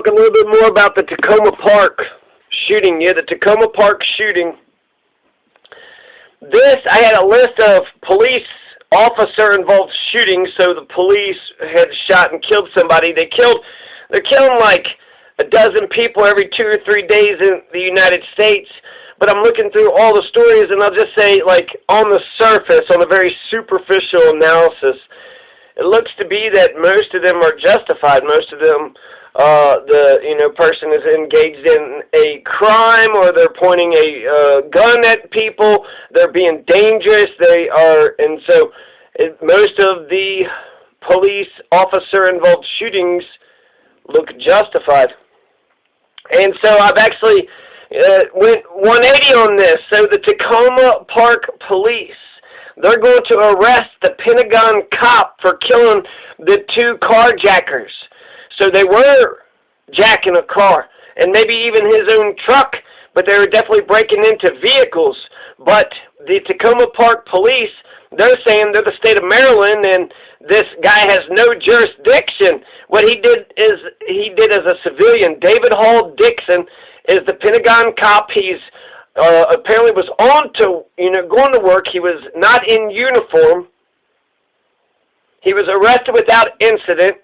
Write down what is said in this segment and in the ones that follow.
talk a little bit more about the Takoma Park shooting. Yeah, the Takoma Park shooting. I had a list of police officer-involved shootings, so the police had shot and killed somebody. They're killing like a dozen people every 2 or 3 days in the United States. But I'm looking through all the stories, and I'll just say, like, on the surface, on a very superficial analysis, it looks to be that most of them are justified. Most of them, person is engaged in a crime, or they're pointing a gun at people. They're being dangerous. And so most of the police officer-involved shootings look justified. And so I've actually went 180 on this. So the Takoma Park police, they're going to arrest the Pentagon cop for killing the 2 carjackers. So they were jacking a car, and maybe even his own truck, but they were definitely breaking into vehicles. But the Takoma Park police, they're saying they're the state of Maryland, and this guy has no jurisdiction. What he did as a civilian. David Hall Dixon is the Pentagon cop. He's apparently was going to work. He was not in uniform. He was arrested without incident.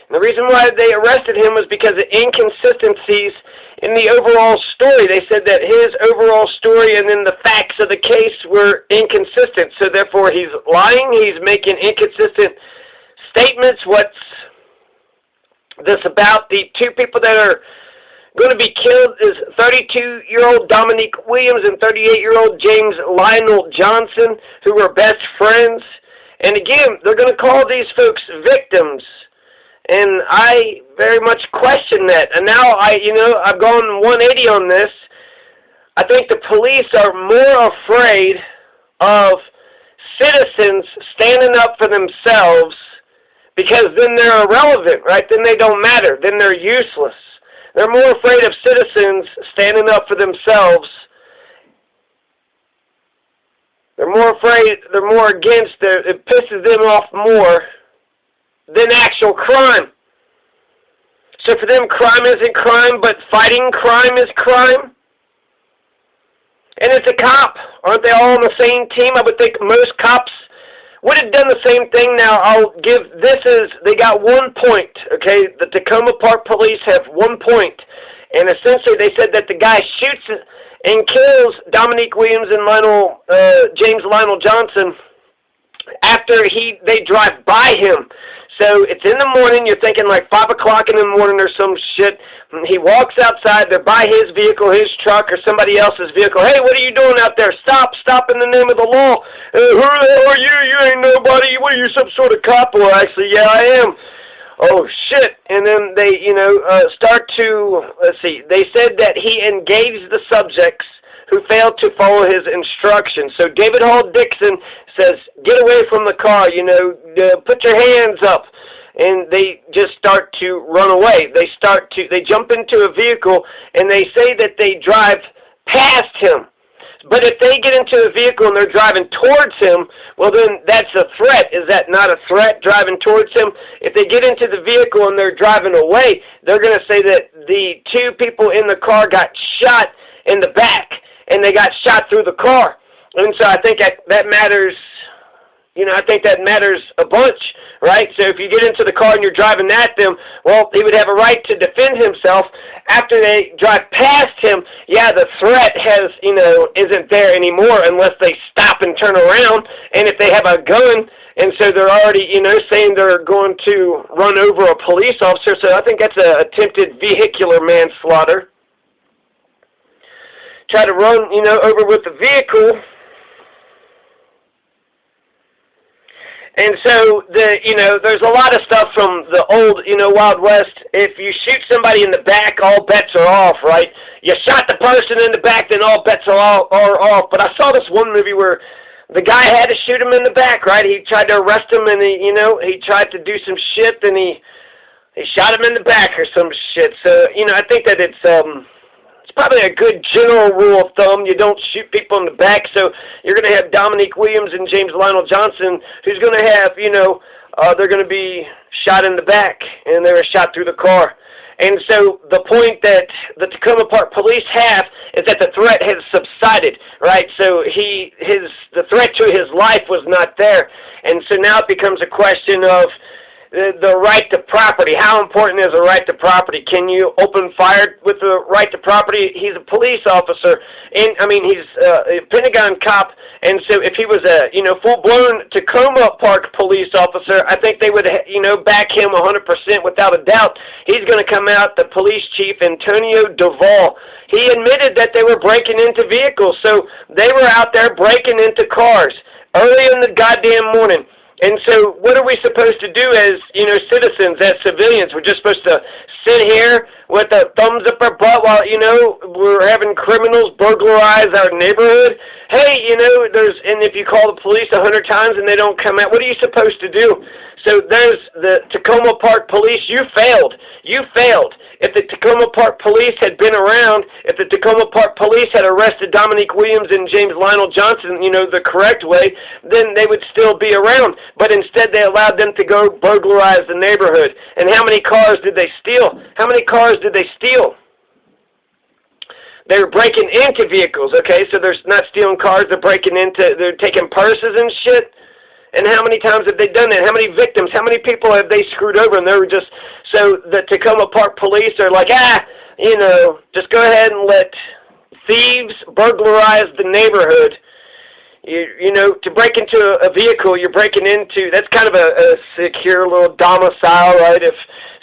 And the reason why they arrested him was because of inconsistencies in the overall story. They said that his overall story and then the facts of the case were inconsistent. So therefore he's lying. He's making inconsistent statements. What's this about? The 2 people that are going to be killed is 32-year-old Dominique Williams and 38-year-old James Lionel Johnson, who were best friends. And again, they're going to call these folks victims. And I very much question that. And now I've gone 180 on this. I think the police are more afraid of citizens standing up for themselves, because then they're irrelevant, right? Then they don't matter. Then they're useless. They're more afraid of citizens standing up for themselves. They're more afraid, they're more against, it pisses them off more than actual crime. So for them, crime isn't crime, but fighting crime is crime. And it's a cop. Aren't they all on the same team? I would think most cops would have done the same thing. Now, they got 1 point, okay? The Takoma Park police have 1 point. And essentially they said that the guy shoots and kills Dominique Williams and James Lionel Johnson after they drive by him. So it's in the morning. You're thinking like 5 o'clock in the morning or some shit. He walks outside. They're by his vehicle, his truck, or somebody else's vehicle. Hey, what are you doing out there? Stop in the name of the law. Who the hell are you? You ain't nobody. What are you, some sort of cop? Well, actually, yeah, I am. Oh, shit. And then they, they said that he engaged the subjects who failed to follow his instructions. So David Hall Dixon says, get away from the car, put your hands up. And they just start to run away. They jump into a vehicle, and they say that they drive past him. But if they get into a vehicle and they're driving towards him, well then that's a threat. Is that not a threat, driving towards him? If they get into the vehicle and they're driving away, they're going to say that the 2 people in the car got shot in the back, and they got shot through the car. And so I think that matters. I think that matters a bunch, right? So if you get into the car and you're driving at them, well, he would have a right to defend himself. After they drive past him, yeah, the threat isn't there anymore unless they stop and turn around. And if they have a gun, and so they're already, saying they're going to run over a police officer. So I think that's a attempted vehicular manslaughter. Try to run, over with the vehicle. And so, there's a lot of stuff from the old, Wild West. If you shoot somebody in the back, all bets are off, right? You shot the person in the back, then all bets are off. But I saw this one movie where the guy had to shoot him in the back, right? He tried to arrest him, and he tried to do some shit, and he shot him in the back or some shit. So, I think that it's probably a good general rule of thumb. You don't shoot people in the back. So you're going to have Dominique Williams and James Lionel Johnson, who's going to have, they're going to be shot in the back, and they were shot through the car. And so the point that the Takoma Park police have is that the threat has subsided, right? So the threat to his life was not there. And so now it becomes a question of the right to property. How important is a right to property? Can you open fire with the right to property? He's a police officer, and I mean he's a Pentagon cop, and so if he was a full-blown Takoma Park police officer, I think they would back him 100% without a doubt. He's going to come out, the police chief Antonio Duvall. He admitted that they were breaking into vehicles, so they were out there breaking into cars early in the goddamn morning. And so what are we supposed to do as, citizens, as civilians? We're just supposed to sit here with a thumbs up our butt while, we're having criminals burglarize our neighborhood? Hey, and if you call the police 100 times and they don't come out, what are you supposed to do? So there's the Takoma Park police. You failed. You failed. If the Takoma Park police had been around, if the Takoma Park police had arrested Dominique Williams and James Lionel Johnson, the correct way, then they would still be around. But instead they allowed them to go burglarize the neighborhood. And how many cars did they steal? How many cars did they steal? They were breaking into vehicles, okay? So they're not stealing cars, they're taking purses and shit. And how many times have they done that? How many victims, how many people have they screwed over? And they were just, so the Takoma Park police are like, just go ahead and let thieves burglarize the neighborhood. To break into a vehicle, you're breaking into, that's kind of a secure little domicile, right?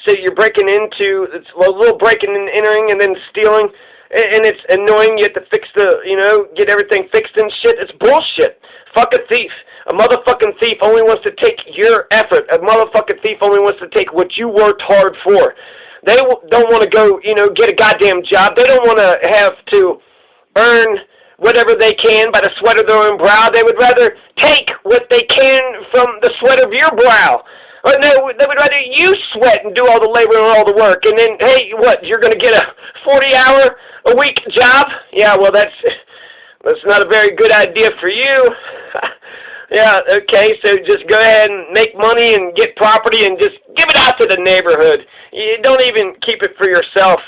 So you're breaking into, it's a little breaking and entering and then stealing, and it's annoying. You have to fix get everything fixed and shit. It's bullshit. Fuck a thief. A motherfucking thief only wants to take your effort. A motherfucking thief only wants to take what you worked hard for. They don't want to go, get a goddamn job. They don't want to have to earn whatever they can by the sweat of their own brow. They would rather take what they can from the sweat of your brow. Or no, they would rather you sweat and do all the labor and all the work. And then, hey, what, you're going to get a 40-hour-a-week job? Yeah, well, that's not a very good idea for you. Yeah, okay, so just go ahead and make money and get property and just give it out to the neighborhood. You don't even keep it for yourself.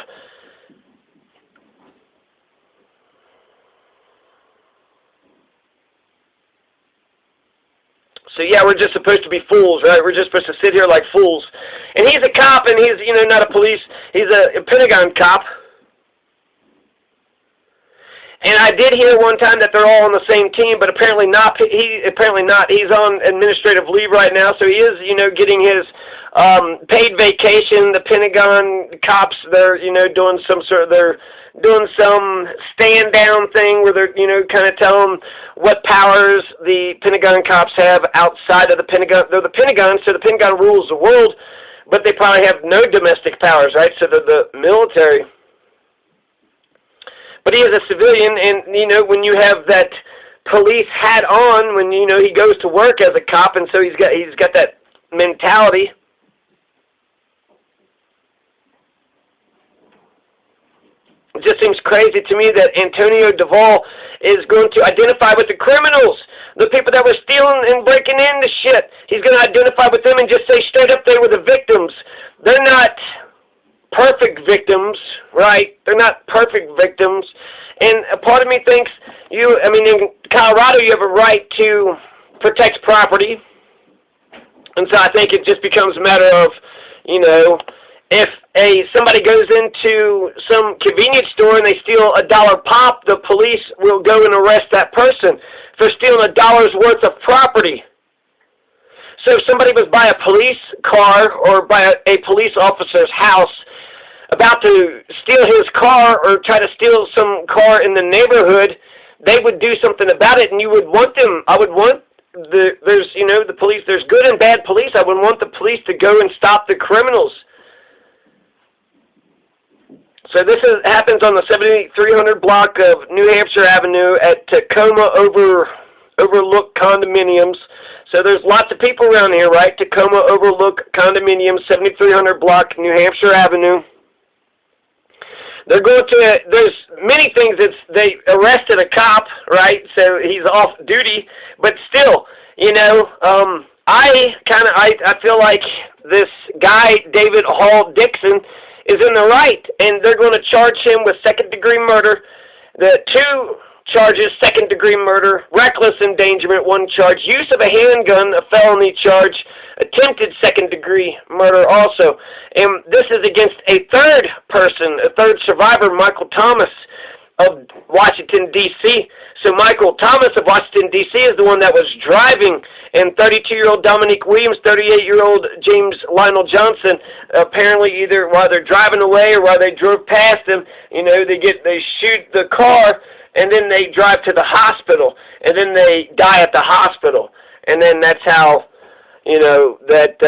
So yeah, we're just supposed to be fools, right? We're just supposed to sit here like fools. And he's a cop, and he's, not a police. He's a Pentagon cop. And I did hear one time that they're all on the same team, but apparently not. Apparently not. He's on administrative leave right now, so he is, getting his paid vacation. The Pentagon cops, they're, doing some stand down thing where they're, kind of telling what powers the Pentagon cops have outside of the Pentagon. They're the Pentagon, so the Pentagon rules the world, but they probably have no domestic powers, right? So they're the military. But he is a civilian, and, when you have that police hat on, when, he goes to work as a cop, and so he's got that mentality. It just seems crazy to me that Antonio Duvall is going to identify with the criminals, the people that were stealing and breaking into shit. He's going to identify with them and just say straight up they were the victims. They're not perfect victims, right? They're not perfect victims. And a part of me thinks in Colorado you have a right to protect property. And so I think it just becomes a matter of, if somebody goes into some convenience store and they steal $1 pop, the police will go and arrest that person for stealing $1 worth of property. So if somebody was by a police car or by a police officer's house about to steal his car or try to steal some car in the neighborhood, they would do something about it, and you would want them. I would want the police. There's good and bad police. I would want the police to go and stop the criminals. So this happens on the 7300 block of New Hampshire Avenue at Takoma Overlook Condominiums. So there's lots of people around here, right? Takoma Overlook Condominiums, 7300 block, New Hampshire Avenue. There's many things they arrested a cop, right? So he's off duty, but still, I feel like this guy, David Hall Dixon, is in the right, and they're going to charge him with second-degree murder. The two charges, second-degree murder, reckless endangerment, one charge, use of a handgun, a felony charge, attempted second-degree murder also. And this is against a third person, a third survivor, Michael Thomas of Washington, D.C. So Michael Thomas of Washington, D.C. is the one that was driving, and 32-year-old Dominique Williams, 38-year-old James Lionel Johnson, apparently either while they're driving away or while they drove past them, they shoot the car, and then they drive to the hospital, and then they die at the hospital. And then that's how, that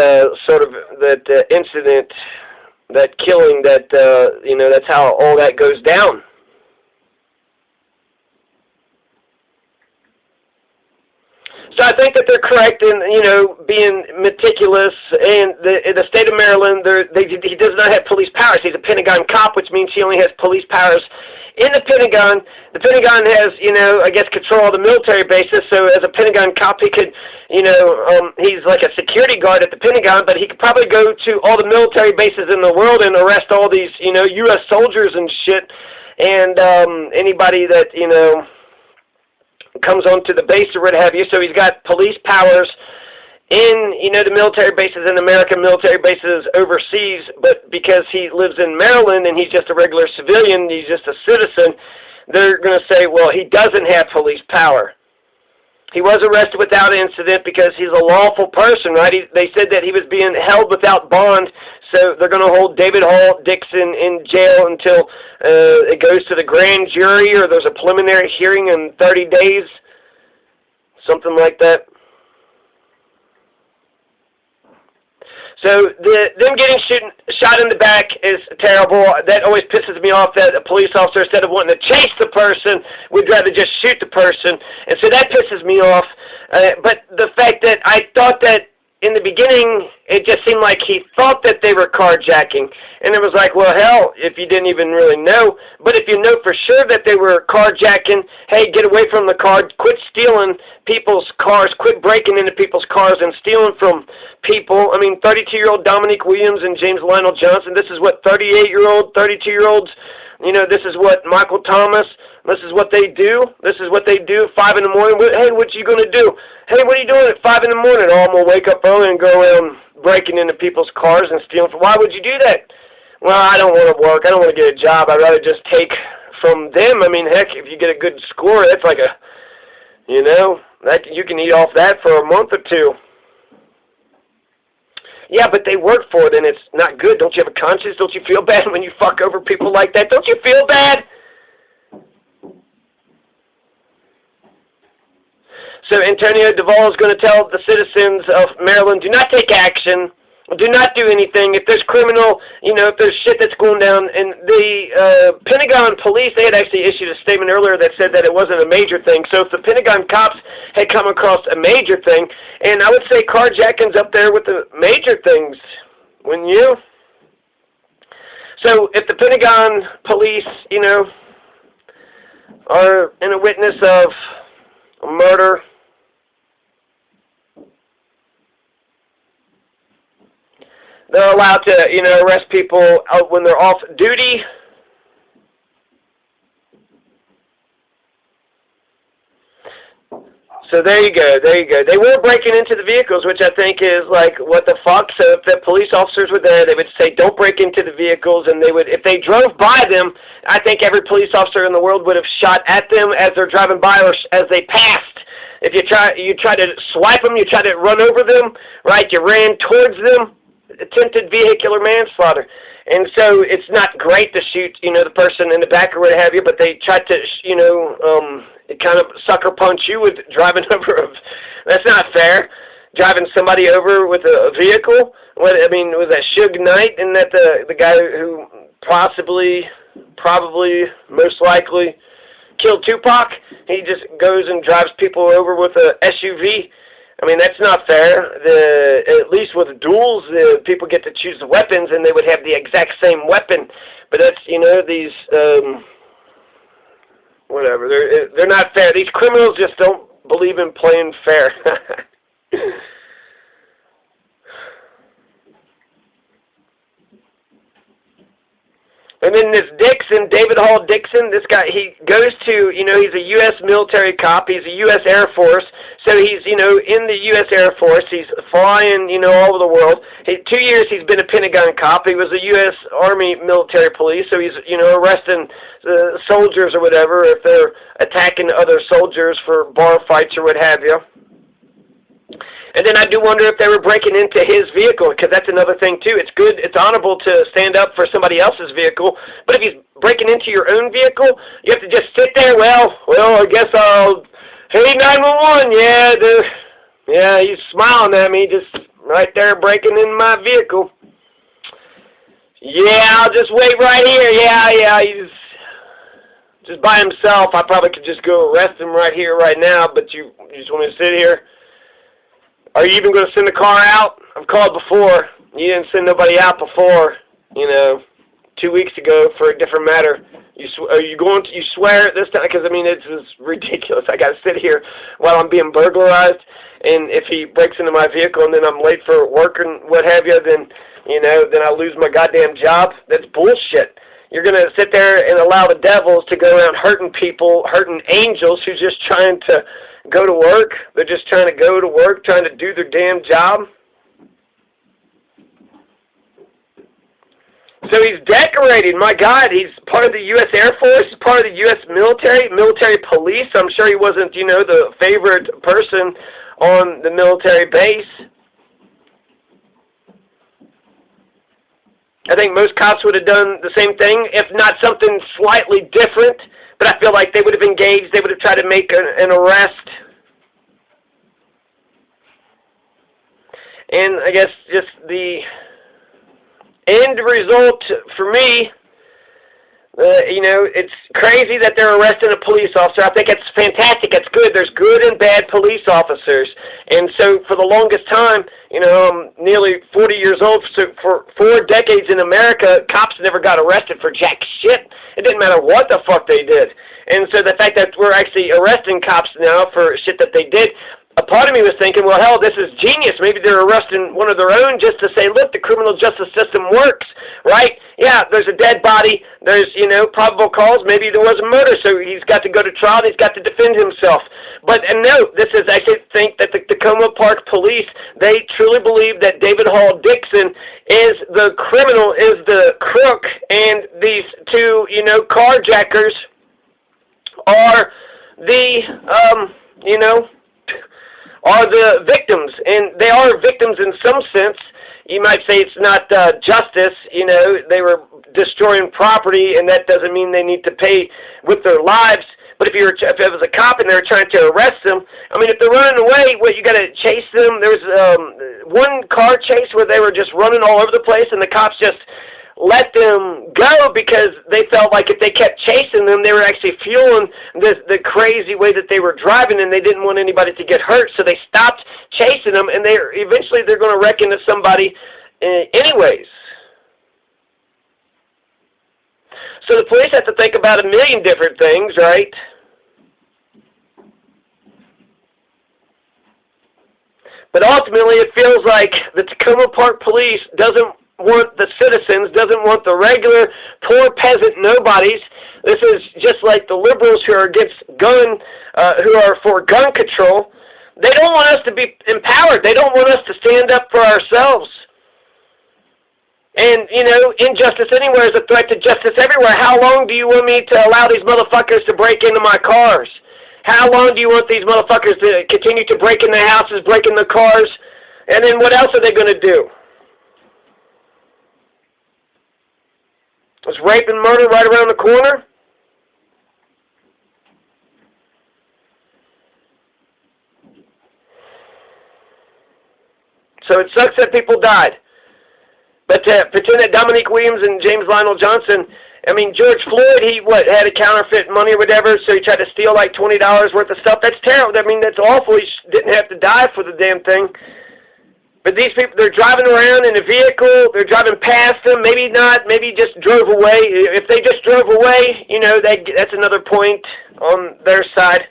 incident, that killing, that's how all that goes down. So I think that they're correct in, being meticulous. And in the state of Maryland, he does not have police powers. He's a Pentagon cop, which means he only has police powers in the Pentagon. The Pentagon has, I guess, control of the military bases. So as a Pentagon cop, he could, he's like a security guard at the Pentagon, but he could probably go to all the military bases in the world and arrest all these, U.S. soldiers and shit, and anybody that, comes onto the base or what have you. So he's got police powers in, the military bases in America, military bases overseas, but because he lives in Maryland and he's just a regular civilian, he's just a citizen, they're going to say, well, he doesn't have police power. He was arrested without incident because he's a lawful person, right? They said that he was being held without bond, so they're going to hold David Hall Dixon in jail until it goes to the grand jury or there's a preliminary hearing in 30 days, something like that. So them getting shot in the back is terrible. That always pisses me off that a police officer, instead of wanting to chase the person, would rather just shoot the person. And so that pisses me off. But the fact that I thought that in the beginning, it just seemed like he thought that they were carjacking. And it was like, well, hell, if you didn't even really know. But if you know for sure that they were carjacking, hey, get away from the car, quit stealing people's cars, quit breaking into people's cars and stealing from people. I mean, 32-year-old Dominique Williams and James Lionel Johnson, this is what 38-year-old, 32-year-olds, this is what Michael Thomas, this is what they do. This is what they do, 5 in the morning. Hey, what you going to do? Hey, what are you doing at 5 in the morning? Oh, I'm going to wake up early and go around breaking into people's cars and stealing. Why would you do that? Well, I don't want to work. I don't want to get a job. I'd rather just take from them. I mean, heck, if you get a good score, that's like a, that you can eat off that for a month or two. Yeah, but they work for it, and it's not good. Don't you have a conscience? Don't you feel bad when you fuck over people like that? Don't you feel bad? So Antonio Duvall is going to tell the citizens of Maryland, do not take action. Do not do anything. If there's criminal, if there's shit that's going down. And the Pentagon police, they had actually issued a statement earlier that said that it wasn't a major thing. So if the Pentagon cops had come across a major thing, and I would say carjacking's up there with the major things, wouldn't you? So if the Pentagon police, are in a witness of a murder, they're allowed to, arrest people when they're off duty. So there you go. They were breaking into the vehicles, which I think is like, what the fuck? So if the police officers were there, they would say, don't break into the vehicles, and they would, if they drove by them, I think every police officer in the world would have shot at them as they're driving by or as they passed. If you try to swipe them, you try to run over them, right? You ran towards them. Attempted vehicular manslaughter. And so it's not great to shoot, the person in the back or what have you, but they tried to, kind of sucker punch you with driving over that's not fair. Driving somebody over with a vehicle. Was that Suge Knight, and that the guy who probably, most likely killed Tupac? He just goes and drives people over with a SUV. I mean, that's not fair. At least with duels, people get to choose the weapons, and they would have the exact same weapon. But that's, these, whatever. They're not fair. These criminals just don't believe in playing fair. And then this Dixon, David Hall Dixon, this guy, he goes to, you know, he's a U.S. military cop. He's a U.S. Air Force. So he's, you know, in the U.S. Air Force. He's flying, you know, all over the world. 2 years he's been a Pentagon cop. He was a U.S. Army military police. So he's, you know, arresting soldiers or whatever if they're attacking other soldiers for bar fights or what have you. And then I do wonder if they were breaking into his vehicle, because that's another thing, too. It's good, it's honorable to stand up for somebody else's vehicle, but if he's breaking into your own vehicle, you have to just sit there, well, I guess I'll, hey, 911, yeah, he's smiling at me, just right there breaking in my vehicle. Yeah, I'll just wait right here, yeah, he's just by himself. I probably could just go arrest him right here, right now, but you just want me to sit here? Are you even going to send the car out? I've called before. You didn't send nobody out before, you know, 2 weeks ago for a different matter. Are you going to, you swear at this time? Because, I mean, it's ridiculous. I got to sit here while I'm being burglarized, and if he breaks into my vehicle and then I'm late for work and what have you, then, you know, then I lose my goddamn job. That's bullshit. You're going to sit there and allow the devils to go around hurting people, hurting angels who's just trying to go to work. They're just trying to go to work, trying to do their damn job. So he's decorated. My God, he's part of the U.S. Air Force, he's part of the U.S. military police. I'm sure he wasn't, you know, the favorite person on the military base. I think most cops would have done the same thing, if not something slightly different. But I feel like they would have engaged, they would have tried to make an arrest. And I guess just the end result for me, you know, it's crazy that they're arresting a police officer. I think it's fantastic. It's good. There's good and bad police officers. And so for the longest time, you know, I'm nearly 40 years old. So for 4 decades in America, cops never got arrested for jack shit. It didn't matter what the fuck they did. And so the fact that we're actually arresting cops now for shit that they did, a part of me was thinking, well, hell, this is genius. Maybe they're arresting one of their own just to say, look, the criminal justice system works, right? Yeah, there's a dead body. There's, you know, probable cause. Maybe there was a murder, so he's got to go to trial. He's got to defend himself. But, and no, this is, I think that the Takoma Park police, they truly believe that David Hall Dixon is the criminal, is the crook, and these two, you know, carjackers are the, you know, are the victims, and they are victims in some sense. You might say it's not justice, you know, they were destroying property, and that doesn't mean they need to pay with their lives. But if it was a cop and they were trying to arrest them, I mean, if they're running away, what, you got to chase them? There was one car chase where they were just running all over the place, and the cops just let them go because they felt like if they kept chasing them, they were actually fueling the crazy way that they were driving, and they didn't want anybody to get hurt, so they stopped chasing them, and eventually they're going to wreck into somebody anyways. So the police have to think about a million different things, right? But ultimately, it feels like the Takoma Park police doesn't want the citizens, doesn't want the regular, poor peasant nobodies. This is just like the liberals who are against who are for gun control. They don't want us to be empowered. They don't want us to stand up for ourselves. And, you know, injustice anywhere is a threat to justice everywhere. How long do you want me to allow these motherfuckers to break into my cars? How long do you want these motherfuckers to continue to break in the houses, break in the cars? And then what else are they going to do? Is rape and murder right around the corner? So it sucks that people died. But to pretend that Dominique Williams and James Lionel Johnson, I mean, George Floyd, he, had a counterfeit money or whatever, so he tried to steal like $20 worth of stuff. That's terrible. I mean, that's awful. He didn't have to die for the damn thing. But these people, they're driving around in a vehicle, they're driving past them, maybe not, maybe just drove away. If they just drove away, you know, that's another point on their side.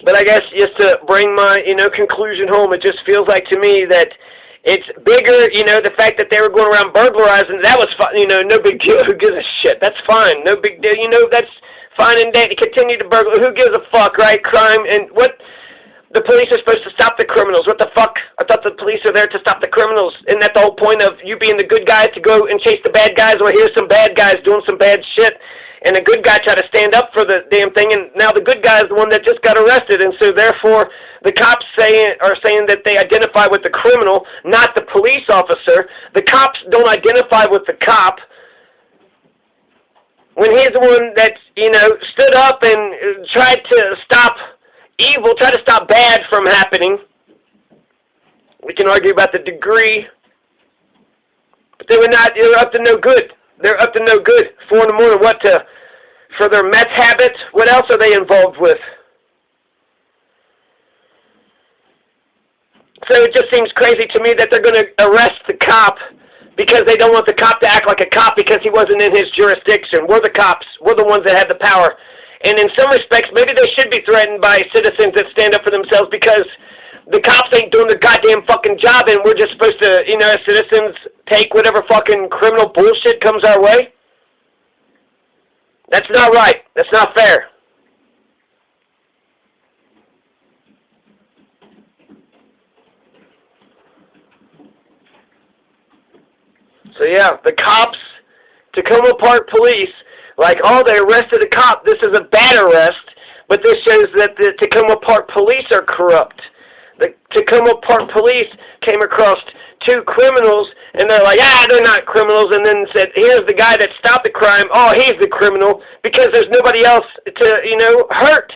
But I guess just to bring my, you know, conclusion home, it just feels like to me that It's bigger, you know, the fact that they were going around burglarizing, that was fine, you know, no big deal. Who gives a shit? That's fine. No big deal. You know, that's fine and dandy. Continue to burgle. Who gives a fuck, right? Crime and what? The police are supposed to stop the criminals. What the fuck? I thought the police are there to stop the criminals. Isn't that the whole point of you being the good guy to go and chase the bad guys? Well, here's some bad guys doing some bad shit, and the good guy tried to stand up for the damn thing, and now the good guy is the one that just got arrested, and so therefore the cops are saying that they identify with the criminal, not the police officer. The cops don't identify with the cop when he's the one that, you know, stood up and tried to stop evil, tried to stop bad from happening. We can argue about the degree, but they were not. They were up to no good. They're up to no good. 4 in the morning. What for their meth habit? What else are they involved with? So it just seems crazy to me that they're going to arrest the cop because they don't want the cop to act like a cop because he wasn't in his jurisdiction. We're the cops. We're the ones that have the power. And in some respects, maybe they should be threatened by citizens that stand up for themselves because the cops ain't doing their goddamn fucking job, and we're just supposed to, you know, as citizens, take whatever fucking criminal bullshit comes our way. That's not right. That's not fair. So yeah, the cops, Takoma Park Police, like, oh, they arrested a cop. This is a bad arrest, but this shows that the Takoma Park Police are corrupt. The Takoma Park Police came across 2 criminals, and they're like, they're not criminals, and then said, here's the guy that stopped the crime. Oh, he's the criminal, because there's nobody else to, you know, hurt.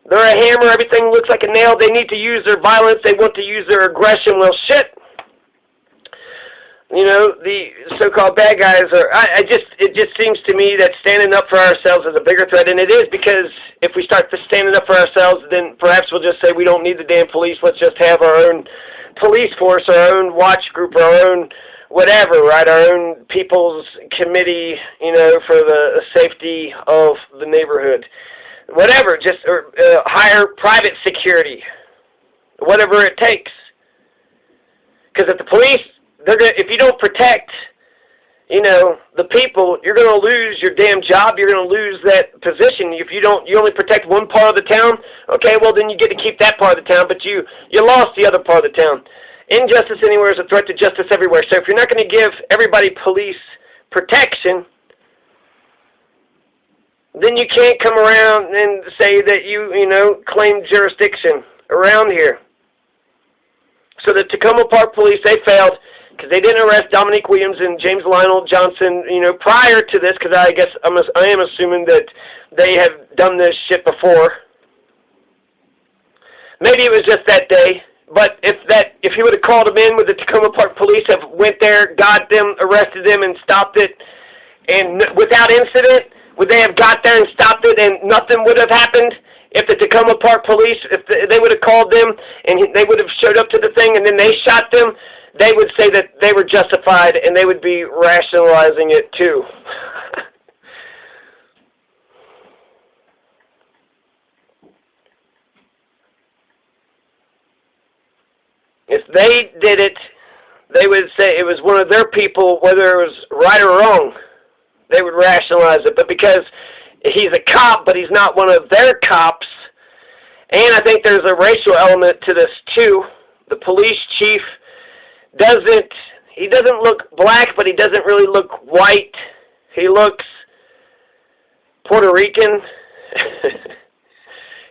They're a hammer. Everything looks like a nail. They need to use their violence. They want to use their aggression. Well, shit. You know, the so-called bad guys are, it just seems to me that standing up for ourselves is a bigger threat, and it is, because if we start standing up for ourselves, then perhaps we'll just say we don't need the damn police, let's just have our own police force, our own watch group, our own whatever, right, our own people's committee, you know, for the safety of the neighborhood. Whatever, just hire private security, whatever it takes. Because if the police, if you don't protect, you know, the people, you're going to lose your damn job. You're going to lose that position. If you only protect one part of the town, okay, well, then you get to keep that part of the town, but you lost the other part of the town. Injustice anywhere is a threat to justice everywhere. So if you're not going to give everybody police protection, then you can't come around and say that you know, claim jurisdiction around here. So the Takoma Park Police, they failed, because they didn't arrest Dominique Williams and James Lionel Johnson, you know, prior to this, because I guess I am assuming that they have done this shit before. Maybe it was just that day, but if he would have called them in, would the Takoma Park Police have went there, got them, arrested them, and stopped it, and without incident, would they have got there and stopped it, and nothing would have happened? If the Takoma Park Police, if they would have called them, and they would have showed up to the thing, and then they shot them, they would say that they were justified, and they would be rationalizing it too. If they did it, they would say it was one of their people, whether it was right or wrong. They would rationalize it. But because he's a cop, but he's not one of their cops, and I think there's a racial element to this too. The police chief doesn't look black, but he doesn't really look white. He looks Puerto Rican.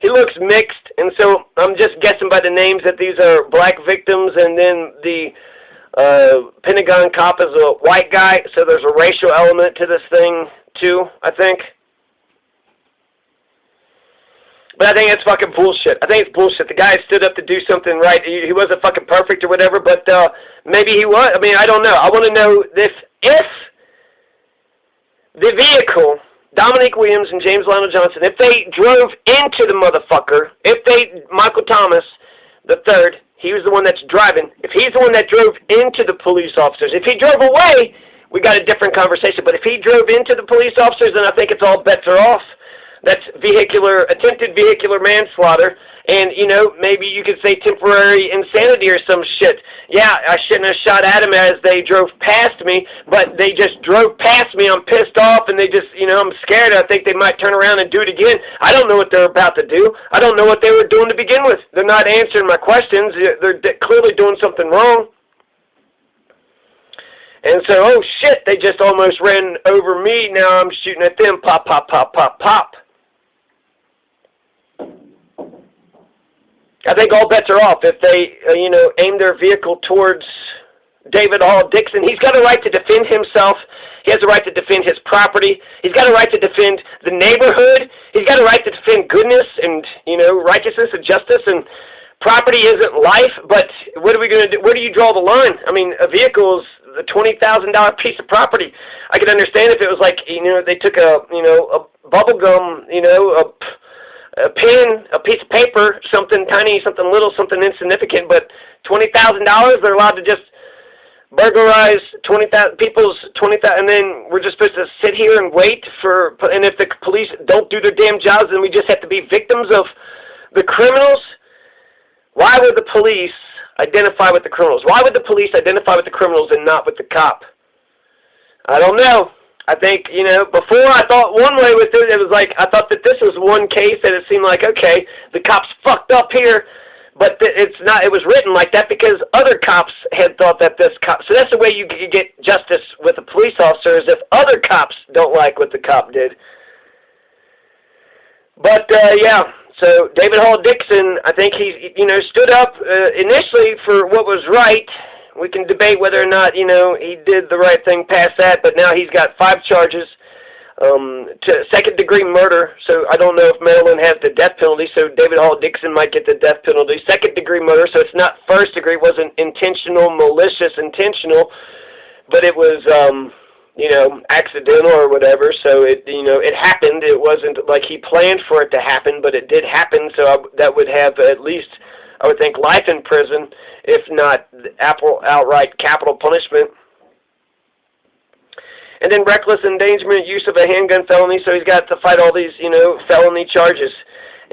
He looks mixed, and so I'm just guessing by the names that these are black victims, and then the Pentagon cop is a white guy, so there's a racial element to this thing too, I think. But I think it's fucking bullshit. I think it's bullshit. The guy stood up to do something right. He wasn't fucking perfect or whatever, but maybe he was. I mean, I don't know. I want to know if the vehicle, Dominique Williams and James Lionel Johnson, if they drove into the motherfucker, Michael Thomas III, he was the one that's driving. If he's the one that drove into the police officers, if he drove away, we got a different conversation. But if he drove into the police officers, then I think it's all bets are off. That's attempted vehicular manslaughter, And, you know, maybe you could say temporary insanity or some shit. Yeah, I shouldn't have shot at them as they drove past me, but they just drove past me. I'm pissed off, and they just, you know, I'm scared. I think they might turn around and do it again. I don't know what they're about to do. I don't know what they were doing to begin with. They're not answering my questions. They're clearly doing something wrong. And so, oh shit, they just almost ran over me. Now I'm shooting at them. Pop, pop, pop, pop, pop. I think all bets are off if they, you know, aim their vehicle towards David Hall Dixon. He's got a right to defend himself. He has a right to defend his property. He's got a right to defend the neighborhood. He's got a right to defend goodness and, you know, righteousness and justice. And property isn't life, but what are we going to do? Where do you draw the line? I mean, a vehicle is a $20,000 piece of property. I could understand if it was like, you know, they took a, you know, a bubble gum, you know, a pen, a piece of paper, something tiny, something little, something insignificant, but $20,000, they're allowed to just burglarize 20,000 people's 20,000, and then we're just supposed to sit here and wait for, and if the police don't do their damn jobs, then we just have to be victims of the criminals? Why would the police identify with the criminals? Why would the police identify with the criminals and not with the cop? I don't know. I think, you know, before I thought one way with it, it was like, I thought that this was one case that it seemed like, okay, the cop's fucked up here, but it's not, it was written like that because other cops had thought that this cop, so that's the way you get justice with a police officer, is if other cops don't like what the cop did. But, yeah, so David Hall Dixon, I think he, you know, stood up initially for what was right. We can debate whether or not, you know, he did the right thing past that, but now he's got 5 charges to second-degree murder. So I don't know if Maryland has the death penalty, so David Hall Dixon might get the death penalty. Second-degree murder, so it's not first-degree. It wasn't intentional, malicious, intentional, but it was, you know, accidental or whatever. So it, you know, it happened. It wasn't like he planned for it to happen, but it did happen. So that would have at least, I would think, life in prison, if not outright capital punishment. And then reckless endangerment, use of a handgun felony, so he's got to fight all these, you know, felony charges.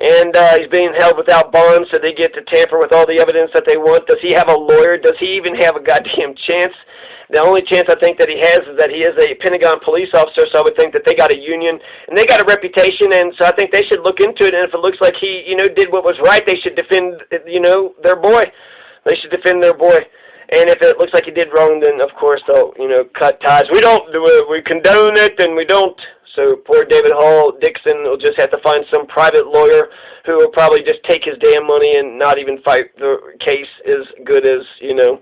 And he's being held without bond, so they get to tamper with all the evidence that they want. Does he have a lawyer? Does he even have a goddamn chance? The only chance I think that he has is that he is a Pentagon police officer, so I would think that they got a union, and they got a reputation, and so I think they should look into it, and if it looks like he, you know, did what was right, they should defend, you know, their boy. They should defend their boy. And if it looks like he did wrong, then, of course, they'll, you know, cut ties. We don't do it. We condone it, and we don't. So poor David Hall Dixon will just have to find some private lawyer who will probably just take his damn money and not even fight the case as good as, you know,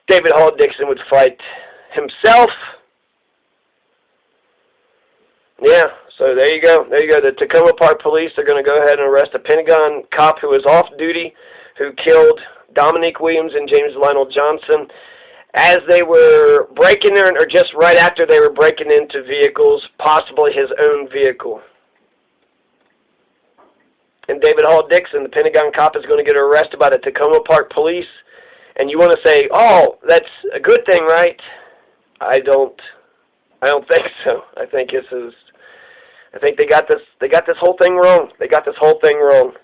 David Hall Dixon would fight himself. Yeah, so there you go. There you go. The Takoma Park Police are going to go ahead and arrest a Pentagon cop who was off duty, who killed Dominique Williams and James Lionel Johnson as they were breaking in, or just right after they were breaking into vehicles, possibly his own vehicle. And David Hall Dixon, the Pentagon cop, is going to get arrested by the Takoma Park Police. And you want to say, oh, that's a good thing, right? I don't think so. I think they got this whole thing wrong. They got this whole thing wrong.